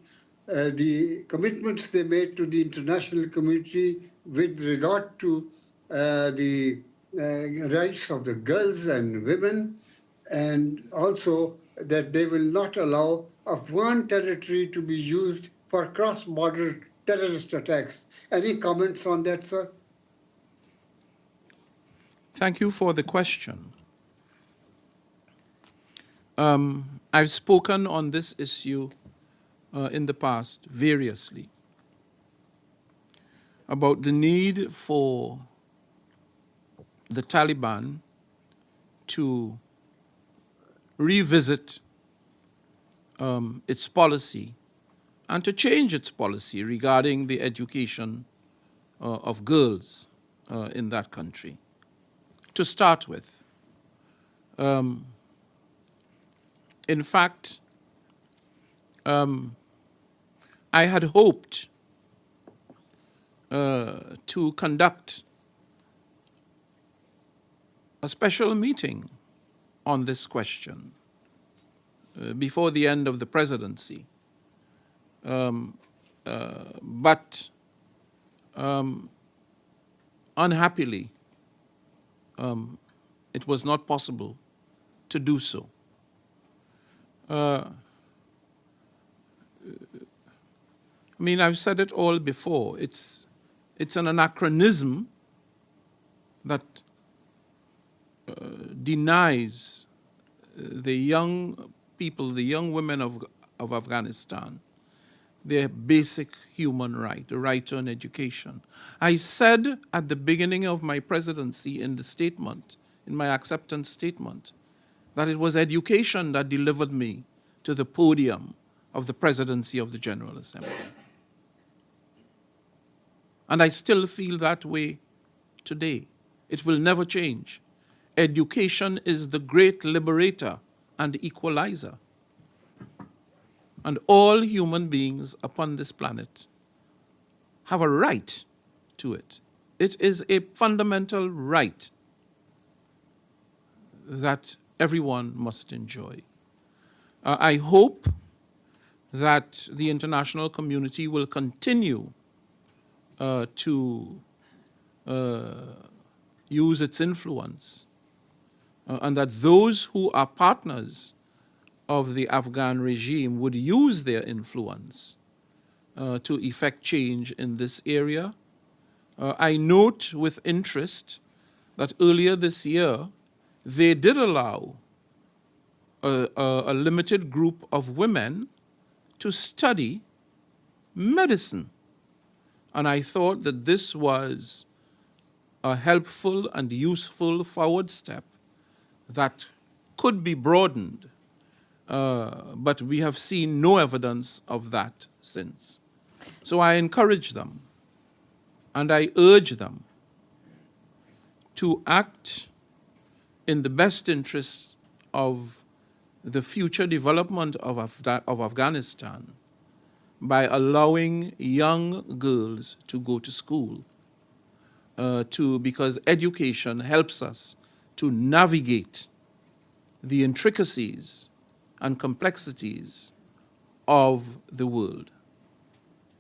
Speaker 12: the commitments they made to the international community with regard to the rights of the girls and women, and also that they will not allow Afghan territory to be used for cross-border terrorist attacks. Any comments on that, sir?
Speaker 2: Thank you for the question. I've spoken on this issue in the past variously about the need for the Taliban to revisit its policy and to change its policy regarding the education of girls in that country. To start with, in fact, I had hoped to conduct a special meeting on this question before the end of the presidency. But unhappily, it was not possible to do so. I mean, I've said it all before. It's an anachronism that denies the young people, the young women of Afghanistan, their basic human right, the right to an education. I said at the beginning of my presidency in the statement, in my acceptance statement, that it was education that delivered me to the podium of the presidency of the General Assembly. And I still feel that way today. It will never change. Education is the great liberator and equalizer. And all human beings upon this planet have a right to it. It is a fundamental right that everyone must enjoy. I hope that the international community will continue to use its influence, and that those who are partners of the Afghan regime would use their influence to effect change in this area. I note with interest that earlier this year, they did allow a limited group of women to study medicine. And I thought that this was a helpful and useful forward step that could be broadened, but we have seen no evidence of that since. So I encourage them and I urge them to act in the best interest of the future development of Afghanistan by allowing young girls to go to school, because education helps us to navigate the intricacies and complexities of the world.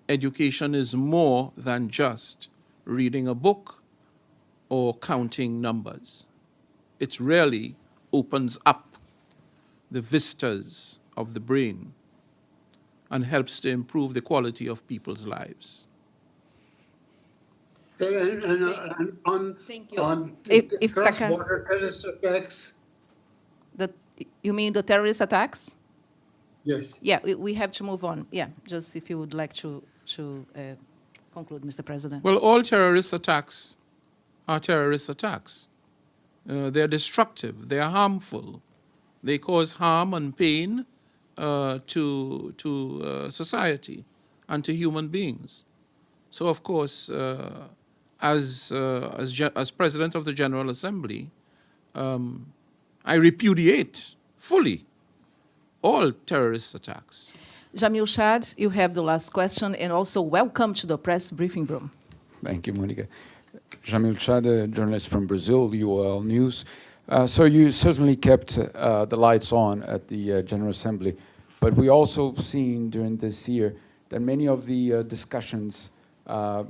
Speaker 2: Education is more than just reading a book or counting numbers. It really opens up the vistas of the brain and helps to improve the quality of people's lives.
Speaker 12: And on,
Speaker 1: Thank you.
Speaker 12: on
Speaker 1: If I can-
Speaker 12: cross-border terrorist attacks,
Speaker 1: You mean the terrorist attacks?
Speaker 12: yes.
Speaker 1: Yeah, we have to move on. Yeah, just if you would like to conclude, Mr. President.
Speaker 2: Well, all terrorist attacks are terrorist attacks. They're destructive, they are harmful. They cause harm and pain to society and to human beings. So, of course, as President of the General Assembly, I repudiate fully all terrorist attacks.
Speaker 1: Jamil Shad, you have the last question, and also welcome to the press briefing room.
Speaker 13: Thank you, Monica. Jamil Chad, a journalist from Brazil, UOL News. So you certainly kept the lights on at the General Assembly, but we also seen during this year that many of the discussions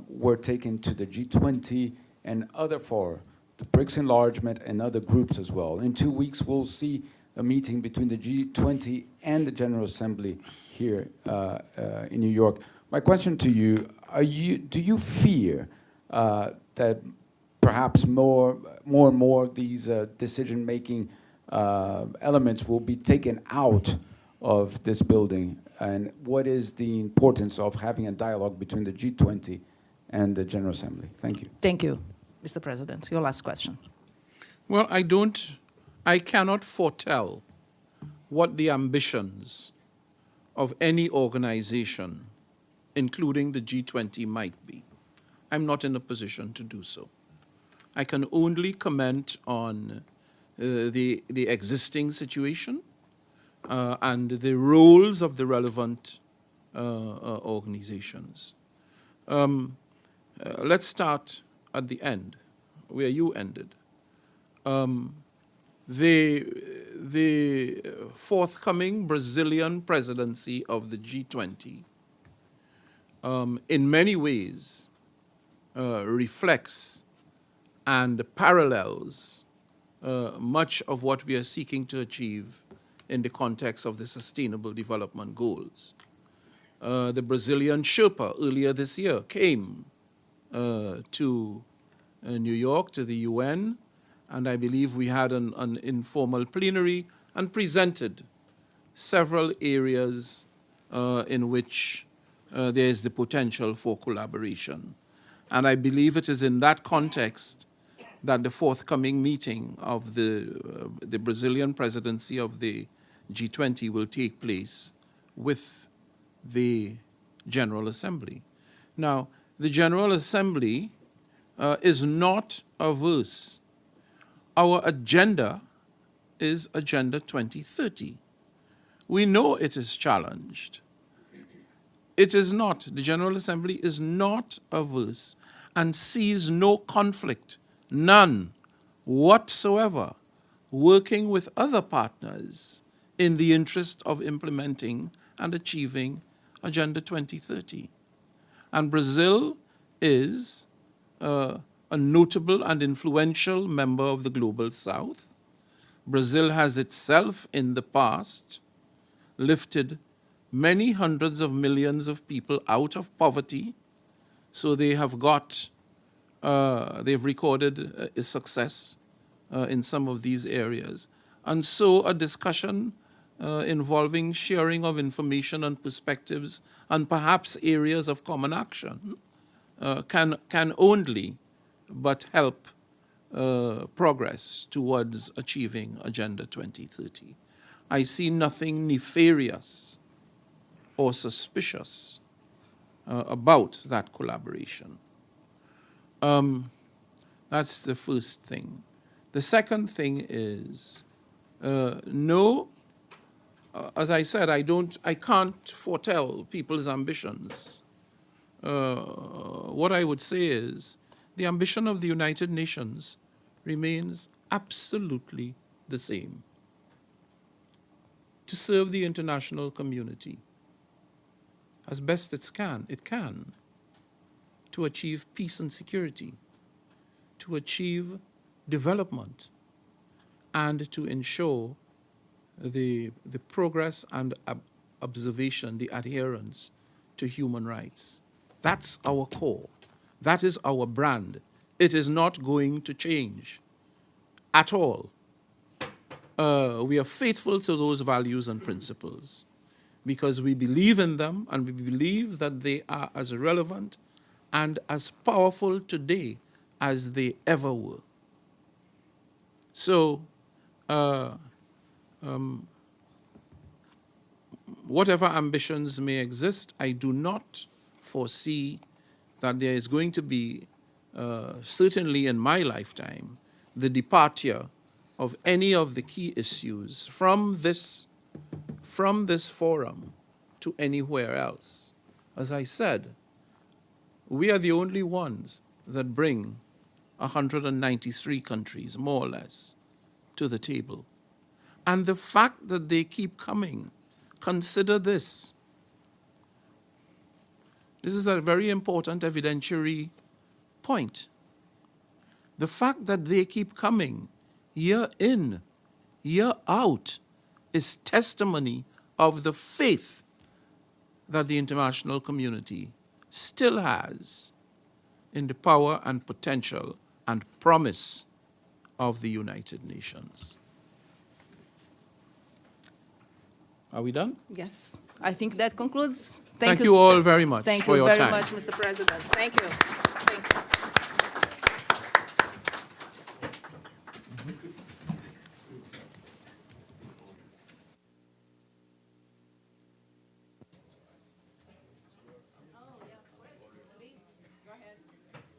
Speaker 13: were taken to the G20 and other fora, the BRICS enlargement and other groups as well. In 2 weeks, we'll see a meeting between the G20 and the General Assembly here in New York. My question to you, do you fear that perhaps more and more of these decision-making elements will be taken out of this building? And what is the importance of having a dialogue between the G20 and the General Assembly? Thank you.
Speaker 1: Thank you, Mr. President. Your last question.
Speaker 2: Well, I cannot foretell what the ambitions of any organization, including the G20, might be. I'm not in a position to do so. I can only comment on the existing situation and the roles of the relevant organizations. let's start at the end, where you ended. The forthcoming Brazilian presidency of the G20 in many ways reflects and parallels much of what we are seeking to achieve in the context of the Sustainable Development Goals. The Brazilian Sherpa earlier this year came to New York, to the UN, and I believe we had an informal plenary and presented several areas in which there is the potential for collaboration. And I believe it is in that context that the forthcoming meeting of the Brazilian presidency of the G20 will take place with the General Assembly. Now, the General Assembly is not averse. Our agenda is Agenda 2030. We know it is challenged. It is not, the General Assembly is not averse and sees no conflict, none whatsoever, working with other partners in the interest of implementing and achieving Agenda 2030. And Brazil is a notable and influential member of the Global South. Brazil has itself in the past lifted many hundreds of millions of people out of poverty, so they have they've recorded a success in some of these areas. And so a discussion involving sharing of information and perspectives and perhaps areas of common action can only but help progress towards achieving Agenda 2030. I see nothing nefarious or suspicious about that collaboration. That's the first thing. The second thing is, as I said, I can't foretell people's ambitions. What I would say is, the ambition of the United Nations remains absolutely the same: to serve the international community as best it can, to achieve peace and security, to achieve development, and to ensure the progress and observation, the adherence to human rights. That's our core. That is our brand. It is not going to change at all. We are faithful to those values and principles because we believe in them, and we believe that they are as relevant and as powerful today as they ever were. So, whatever ambitions may exist, I do not foresee that there is going to be, certainly in my lifetime, the departure of any of the key issues from this forum to anywhere else. As I said, we are the only ones that bring 193 countries, more or less, to the table. And the fact that they keep coming, consider this. This is a very important evidentiary point. The fact that they keep coming year in, year out, is testimony of the faith that the international community still has in the power and potential and promise of the United Nations. Are we done?
Speaker 1: Yes, I think that concludes.
Speaker 2: Thank you all very much
Speaker 1: Thank
Speaker 2: for
Speaker 1: you
Speaker 2: your
Speaker 1: very
Speaker 2: time.
Speaker 1: much, Mr. President. Thank you. Thank you.